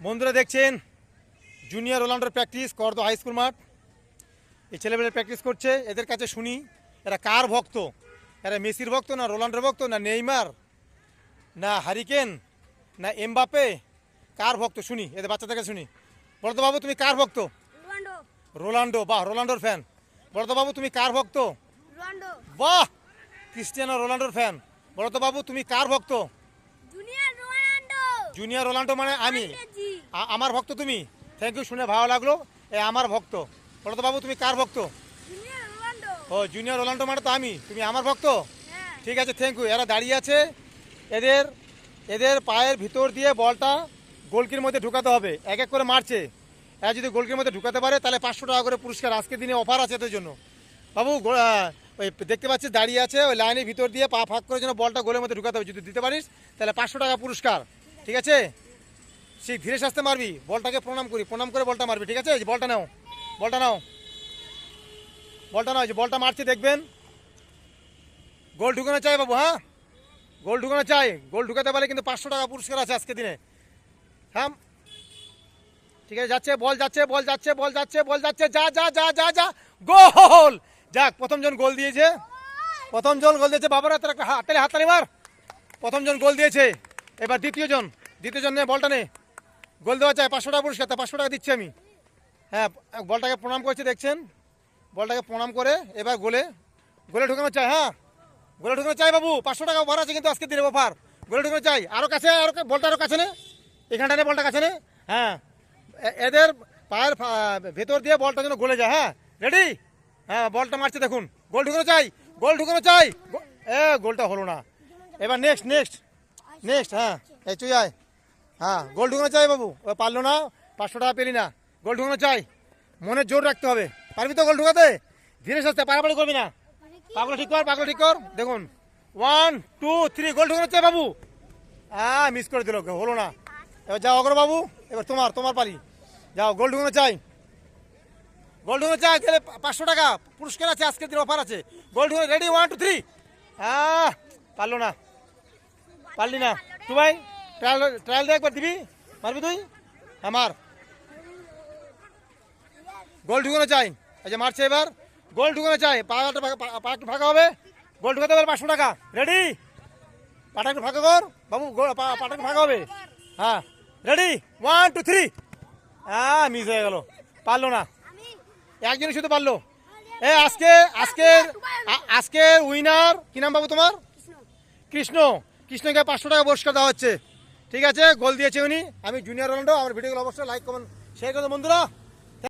বন্ধুরা দেখছেন জুনিয়র রোনাল্ডোর প্র্যাকটিস করদো হাই স্কুল মাঠ। এই ছেলেমেয়েরা প্র্যাকটিস করছে। এদের কাছে শুনি এরা কার ভক্ত, এরা মেসির ভক্ত না রোনাল্ডোর ভক্ত না নেইমার না হারিকেন না এমবাপে, কার ভক্ত শুনি এদের বাচ্চাদের কাছে শুনি। বলো তো বাবু তুমি কার ভক্ত? রোনাল্ডো। বাহ, রোনাল্ডোর ফ্যান। বলো তো বাবু তুমি কার ভক্ত? বাহ, ক্রিস্টিয়ানো রোনাল্ডোর ফ্যান। বলো তো বাবু তুমি কার ভক্ত? জুনিয়র রোনাল্ডো মানে আমি, আমার ভক্ত তুমি। থ্যাংক ইউ, শুনে ভালো লাগলো। এ আমার ভক্ত। বলো তো বাবু তুমি কার ভক্ত? ও জুনিয়র রোনাল্ডো মানে তো আমি, তুমি আমার ভক্ত। ঠিক আছে, থ্যাংক ইউ। এরা দাঁড়িয়ে আছে, এদের পায়ের ভিতর দিয়ে বলটা গোলকির মধ্যে ঢুকাতে হবে। এক এক করে মারছে। এরা যদি গোলকির মধ্যে ঢুকাতে পারে তাহলে 500 টাকা করে পুরস্কার। আজকের দিনে অফার আছে এদের জন্য। বাবু ওই দেখতে পাচ্ছিস দাঁড়িয়ে আছে, ওই লাইনের ভিতর দিয়ে পা ফাঁক করে যেন বলটা গোলের মধ্যে ঢুকাতে হবে। যদি দিতে পারিস তাহলে 500 টাকা পুরস্কার। ঠিক আছে, সেই ধীরে সাস্তে মারবি। বলটাকে প্রণাম করে বলটা মারবি। ঠিক আছে, বলটা নাও, বলটা নাও, যে বলটা মারছে দেখবেন। গোল ঢুকানো চাই বাবু, হ্যাঁ গোল ঢুকানো চাই। গোল ঢুকাতে পারলে কিন্তু 500 টাকা পুরস্কার আছে আজকে দিনে। হ্যাঁ ঠিক আছে, যাচ্ছে বল, যাচ্ছে, যা গোল। যাক, প্রথম জন গোল দিয়েছে, বাবার হাততালি মার। প্রথম জন গোল দিয়েছে। এবার দ্বিতীয় জন নে, বলটা নে। গোল দেওয়া চাই, 500 টাকা পুরস্কার। 500 টাকা দিচ্ছি আমি। হ্যাঁ, বলটাকে প্রণাম করছে দেখছেন। বলটাকে প্রণাম করে এবার গোলে ঢুকানো চাই। হ্যাঁ, গোলে ঢুকানো চাই বাবু। 500 টাকা অফার আছে কিন্তু আজকে দিনে অফার। গোলে ঢুকানো চাই। আরো কাছে, বলটা আরো কাছে নে, এখানটা নে, বলটা কাছে নে। হ্যাঁ, এদের পায়ের ভেতর দিয়ে বলটা যেন গোলে যায়। হ্যাঁ, রেডি? হ্যাঁ, বলটা মারছে দেখুন। গোল ঢুকানো চাই। গোলটা হলো না। এবার নেক্সট। হ্যাঁ, এই তুই আয়। হ্যাঁ, গোল ঢুকানো চাই বাবু। ও পারলো না, 500 টাকা পেলি না। গোল ঢুকানো চাই, মনে জোর রাখতে হবে। পারবি তো গোল ঢুকাতে? ধীরে সাস্তে, পারাপারি করবি না। পাগল ঠিক কর। দেখুন 1 2 3, গোল ঢুকানো চাই বাবু। মিস করে দিল, হলো না। এবার যাও অগ্র বাবু, এবার তোমার পারি। যাও, গোল ঢুকানো চাই। গেলে 500 টাকা পুরস্কার আছে, আজকের দিন অফার আছে। গোল ঢুকানো রেডি, 1 2 3। পারলি না তুই ভাই। ট্রায়াল দিয়ে একবার দিবি, মারবি তুই। আমার গোল ঢুকানো চাই। আচ্ছা, মারছে এবার। গোল ঢুকানো চাই, পা একটু ফাঁকা হবে। গোল ঢুকাতে পারবে 500 টাকা। রেডি? পাটা একটু ফাঁকা কর বাবু, পাটা একটু ফাঁকা হবে। হ্যাঁ, রেডি, 1 2 3। মিস হয়ে গেল, পারলো না। একজনই শুধু পারলো। আজকের উইনার কি নাম বাবু তোমার? কৃষ্ণকে 500 টাকা পুরস্কার দেওয়া হচ্ছে। ঠিক আছে, গোল দিয়েছে উনি। আমি জুনিয়র রোনাল্ডো। আমার ভিডিওগুলো অবশ্যই লাইক কমেন্ট শেয়ার করো বন্ধুরা।